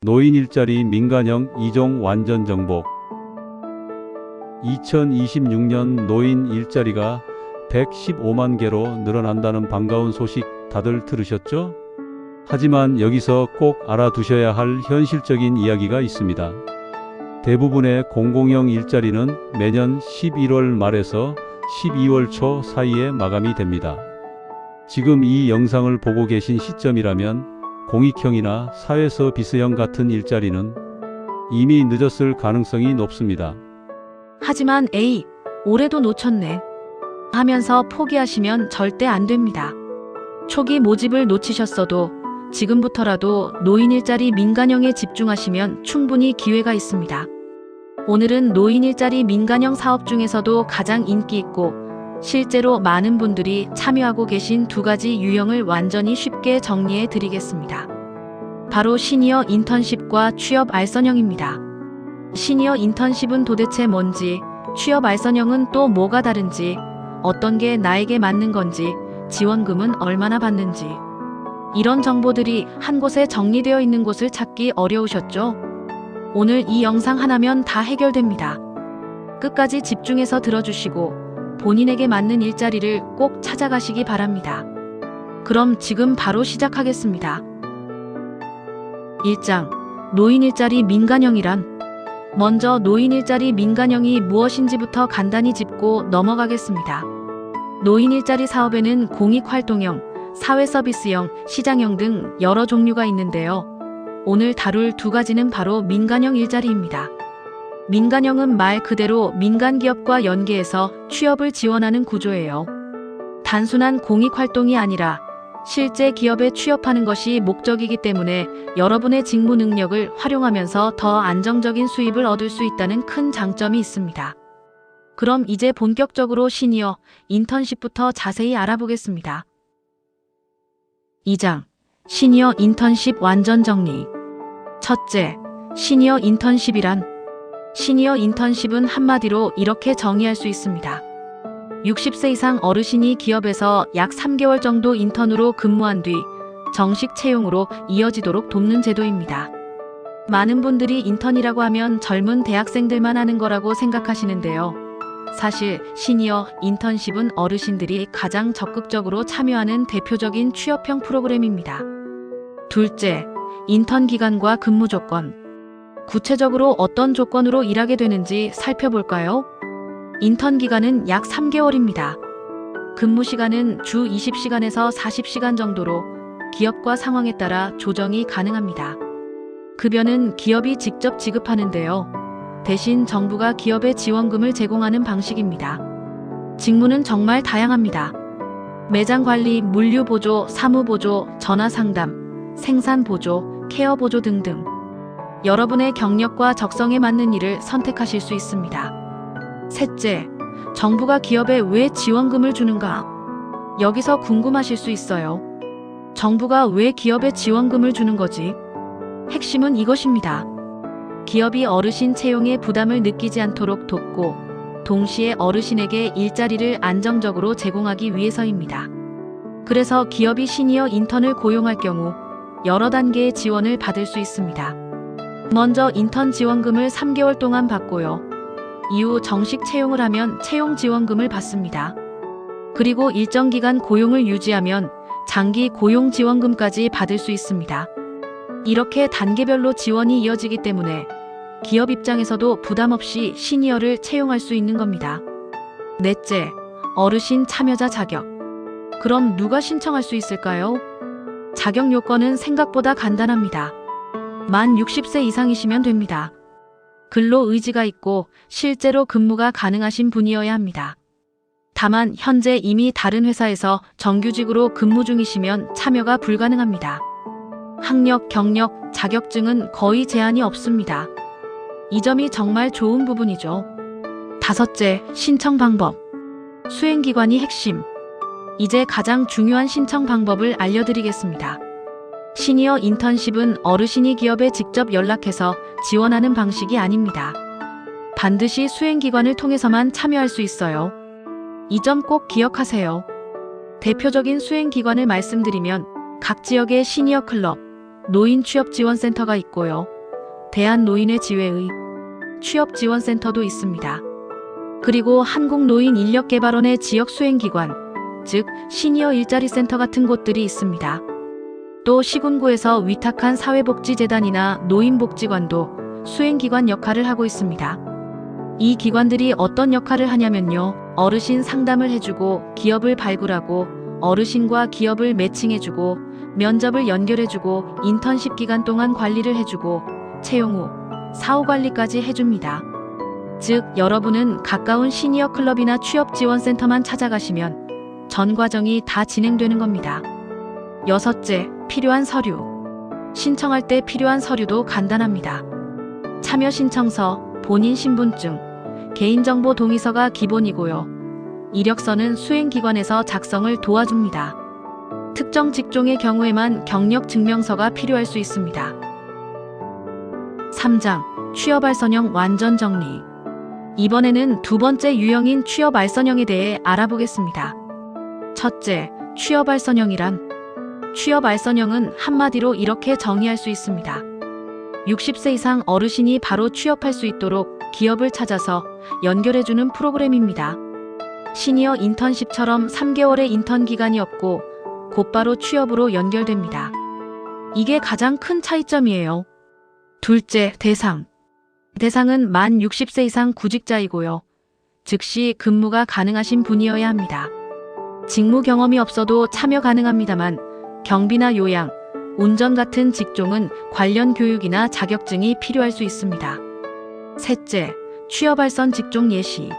노인 일자리 민간형 2종 완전 정복. 2026년 노인 일자리가 115만 개로 늘어난다는 반가운 소식 다들 들으셨죠? 하지만 여기서 꼭 알아두셔야 할 현실적인 이야기가 있습니다. 대부분의 공공형 일자리는 매년 11월 말에서 12월 초 사이에 마감이 됩니다. 지금 이 영상을 보고 계신 시점이라면 공익형이나 사회서비스형 같은 일자리는 이미 늦었을 가능성이 높습니다. 하지만 에이, 올해도 놓쳤네 하면서 포기하시면 절대 안 됩니다. 초기 모집을 놓치셨어도 지금부터라도 노인 일자리 민간형에 집중하시면 충분히 기회가 있습니다. 오늘은 노인 일자리 민간형 사업 중에서도 가장 인기 있고 실제로 많은 분들이 참여하고 계신 두 가지 유형을 완전히 쉽게 정리해 드리겠습니다. 바로 시니어 인턴십과 취업 알선형입니다. 시니어 인턴십은 도대체 뭔지, 취업 알선형은 또 뭐가 다른지, 어떤 게 나에게 맞는 건지, 지원금은 얼마나 받는지, 이런 정보들이 한 곳에 정리되어 있는 곳을 찾기 어려우셨죠? 오늘 이 영상 하나면 다 해결됩니다. 끝까지 집중해서 들어주시고 본인에게 맞는 일자리를 꼭 찾아가시기 바랍니다. 그럼 지금 바로 시작하겠습니다. 1장, 노인 일자리 민간형이란? 먼저 노인 일자리 민간형이 무엇인지부터 간단히 짚고 넘어가겠습니다. 노인 일자리 사업에는 공익활동형, 사회서비스형, 시장형 등 여러 종류가 있는데요. 오늘 다룰 두 가지는 바로 민간형 일자리입니다. 민간형은 말 그대로 민간 기업과 연계해서 취업을 지원하는 구조예요. 단순한 공익활동이 아니라 실제 기업에 취업하는 것이 목적이기 때문에 여러분의 직무 능력을 활용하면서 더 안정적인 수입을 얻을 수 있다는 큰 장점이 있습니다. 그럼 이제 본격적으로 시니어 인턴십부터 자세히 알아보겠습니다. 2장, 시니어 인턴십 완전 정리. 첫째, 시니어 인턴십이란? 시니어 인턴십은 한마디로 이렇게 정의할 수 있습니다. 60세 이상 어르신이 기업에서 약 3개월 정도 인턴으로 근무한 뒤 정식 채용으로 이어지도록 돕는 제도입니다. 많은 분들이 인턴이라고 하면 젊은 대학생들만 하는 거라고 생각하시는데요. 사실 시니어 인턴십은 어르신들이 가장 적극적으로 참여하는 대표적인 취업형 프로그램입니다. 둘째, 인턴 기간과 근무 조건. 구체적으로 어떤 조건으로 일하게 되는지 살펴볼까요? 인턴 기간은 약 3개월입니다. 근무 시간은 주 20시간에서 40시간 정도로 기업과 상황에 따라 조정이 가능합니다. 급여는 기업이 직접 지급하는데요. 대신 정부가 기업에 지원금을 제공하는 방식입니다. 직무는 정말 다양합니다. 매장 관리, 물류 보조, 사무 보조, 전화 상담, 생산 보조, 케어 보조 등등. 여러분의 경력과 적성에 맞는 일을 선택하실 수 있습니다. 셋째, 정부가 기업에 왜 지원금을 주는가? 여기서 궁금하실 수 있어요. 정부가 왜 기업에 지원금을 주는 거지? 핵심은 이것입니다. 기업이 어르신 채용에 부담을 느끼지 않도록 돕고 동시에 어르신에게 일자리를 안정적으로 제공하기 위해서입니다. 그래서 기업이 시니어 인턴을 고용할 경우 여러 단계의 지원을 받을 수 있습니다. 먼저 인턴 지원금을 3개월 동안 받고요. 이후 정식 채용을 하면 채용 지원금을 받습니다. 그리고 일정 기간 고용을 유지하면 장기 고용 지원금까지 받을 수 있습니다. 이렇게 단계별로 지원이 이어지기 때문에 기업 입장에서도 부담 없이 시니어를 채용할 수 있는 겁니다. 넷째, 어르신 참여자 자격. 그럼 누가 신청할 수 있을까요? 자격 요건은 생각보다 간단합니다. 만 60세 이상이시면 됩니다. 근로 의지가 있고 실제로 근무가 가능하신 분이어야 합니다. 다만 현재 이미 다른 회사에서 정규직으로 근무 중이시면 참여가 불가능합니다. 학력, 경력, 자격증은 거의 제한이 없습니다. 이 점이 정말 좋은 부분이죠. 다섯째, 신청 방법. 수행기관이 핵심. 이제 가장 중요한 신청 방법을 알려드리겠습니다. 시니어 인턴십은 어르신이 기업에 직접 연락해서 지원하는 방식이 아닙니다. 반드시 수행기관을 통해서만 참여할 수 있어요. 이 점 꼭 기억하세요. 대표적인 수행기관을 말씀드리면 각 지역에 시니어 클럽, 노인 취업 지원센터가 있고요. 대한노인의 지회의 취업지원센터도 있습니다. 그리고 한국노인인력개발원의 지역 수행기관, 즉 시니어 일자리 센터 같은 곳들이 있습니다. 또 시군구에서 위탁한 사회복지재단이나 노인복지관도 수행기관 역할을 하고 있습니다. 이 기관들이 어떤 역할을 하냐면요. 어르신 상담을 해주고 기업을 발굴하고 어르신과 기업을 매칭해주고 면접을 연결해주고 인턴십 기간 동안 관리를 해주고 채용 후 사후관리까지 해줍니다. 즉 여러분은 가까운 시니어 클럽이나 취업지원센터만 찾아가시면 전 과정이 다 진행되는 겁니다. 여섯째, 필요한 서류. 신청할 때 필요한 서류도 간단합니다. 참여 신청서, 본인 신분증, 개인정보 동의서가 기본이고요. 이력서는 수행기관에서 작성을 도와줍니다. 특정 직종의 경우에만 경력 증명서가 필요할 수 있습니다. 3장, 취업 알선형 완전 정리. 이번에는 두 번째 유형인 취업 알선형에 대해 알아보겠습니다. 첫째, 취업 알선형이란? 취업 알선형은 한마디로 이렇게 정의할 수 있습니다. 60세 이상 어르신이 바로 취업할 수 있도록 기업을 찾아서 연결해주는 프로그램입니다. 시니어 인턴십처럼 3개월의 인턴 기간이 없고 곧바로 취업으로 연결됩니다. 이게 가장 큰 차이점이에요. 둘째, 대상. 대상은 만 60세 이상 구직자이고요. 즉시 근무가 가능하신 분이어야 합니다. 직무 경험이 없어도 참여 가능합니다만 경비나 요양, 운전 같은 직종은 관련 교육이나 자격증이 필요할 수 있습니다. 셋째, 취업 알선 직종 예시.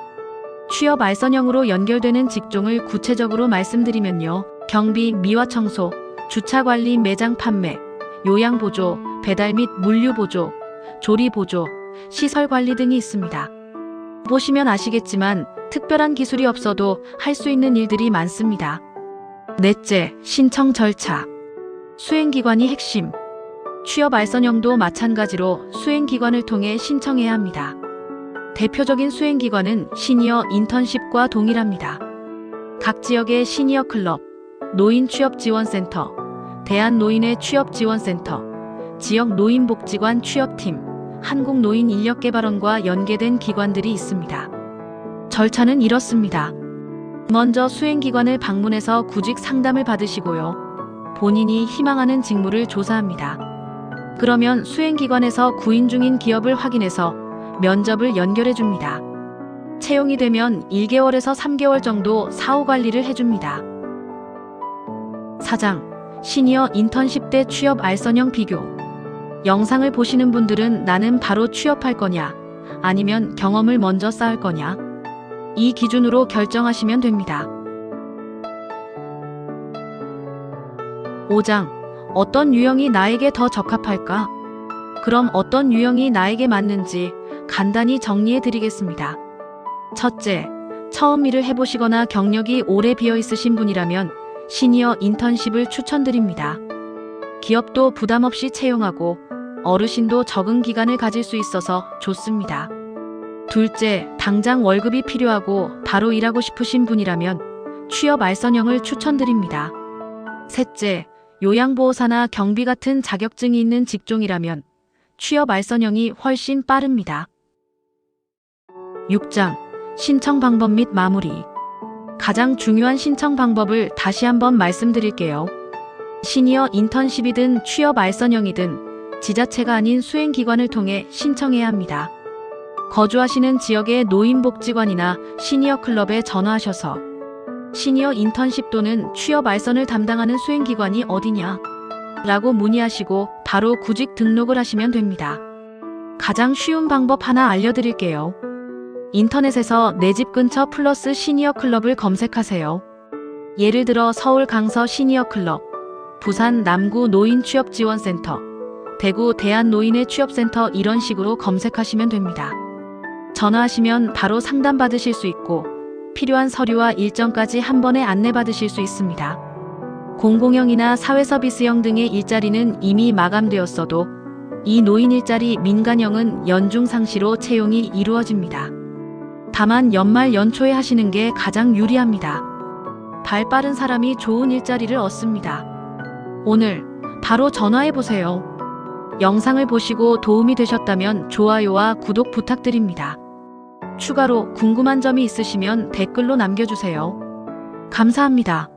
취업 알선형으로 연결되는 직종을 구체적으로 말씀드리면요. 경비, 미화 청소, 주차 관리, 매장 판매, 요양 보조, 배달 및 물류 보조, 조리 보조, 시설 관리 등이 있습니다. 보시면 아시겠지만 특별한 기술이 없어도 할 수 있는 일들이 많습니다. 넷째, 신청 절차. 수행기관이 핵심. 취업 알선형도 마찬가지로 수행기관을 통해 신청해야 합니다. 대표적인 수행기관은 시니어 인턴십과 동일합니다. 각 지역의 시니어 클럽, 노인 취업지원센터, 대한노인의 취업지원센터, 지역 노인복지관 취업팀, 한국노인인력개발원과 연계된 기관들이 있습니다. 절차는 이렇습니다. 먼저 수행기관을 방문해서 구직 상담을 받으시고요. 본인이 희망하는 직무를 조사합니다. 그러면 수행기관에서 구인 중인 기업을 확인해서 면접을 연결해 줍니다. 채용이 되면 1개월에서 3개월 정도 사후 관리를 해줍니다. 4장, 시니어 인턴십 때 취업 알선형 비교. 영상을 보시는 분들은 나는 바로 취업할 거냐, 아니면 경험을 먼저 쌓을 거냐, 이 기준으로 결정하시면 됩니다. 5장, 어떤 유형이 나에게 더 적합할까? 그럼 어떤 유형이 나에게 맞는지 간단히 정리해 드리겠습니다. 첫째, 처음 일을 해보시거나 경력이 오래 비어 있으신 분이라면 시니어 인턴십을 추천드립니다. 기업도 부담 없이 채용하고 어르신도 적응 기간을 가질 수 있어서 좋습니다. 둘째, 당장 월급이 필요하고 바로 일하고 싶으신 분이라면 취업 알선형을 추천드립니다. 셋째, 요양보호사나 경비 같은 자격증이 있는 직종이라면 취업 알선형이 훨씬 빠릅니다. 6장, 신청 방법 및 마무리. 가장 중요한 신청 방법을 다시 한번 말씀드릴게요. 시니어 인턴십이든 취업 알선형이든 지자체가 아닌 수행기관을 통해 신청해야 합니다. 거주하시는 지역의 노인복지관이나 시니어 클럽에 전화하셔서 시니어 인턴십 또는 취업 알선을 담당하는 수행기관이 어디냐? 라고 문의하시고 바로 구직 등록을 하시면 됩니다. 가장 쉬운 방법 하나 알려드릴게요. 인터넷에서 내 집 근처 플러스 시니어 클럽을 검색하세요. 예를 들어 서울 강서 시니어 클럽, 부산 남구 노인 취업지원센터, 대구 대한노인의 취업센터 이런 식으로 검색하시면 됩니다. 전화하시면 바로 상담받으실 수 있고 필요한 서류와 일정까지 한 번에 안내받으실 수 있습니다. 공공형이나 사회서비스형 등의 일자리는 이미 마감되었어도 이 노인 일자리 민간형은 연중상시로 채용이 이루어집니다. 다만 연말 연초에 하시는 게 가장 유리합니다. 발 빠른 사람이 좋은 일자리를 얻습니다. 오늘 바로 전화해보세요. 영상을 보시고 도움이 되셨다면 좋아요와 구독 부탁드립니다. 추가로 궁금한 점이 있으시면 댓글로 남겨주세요. 감사합니다.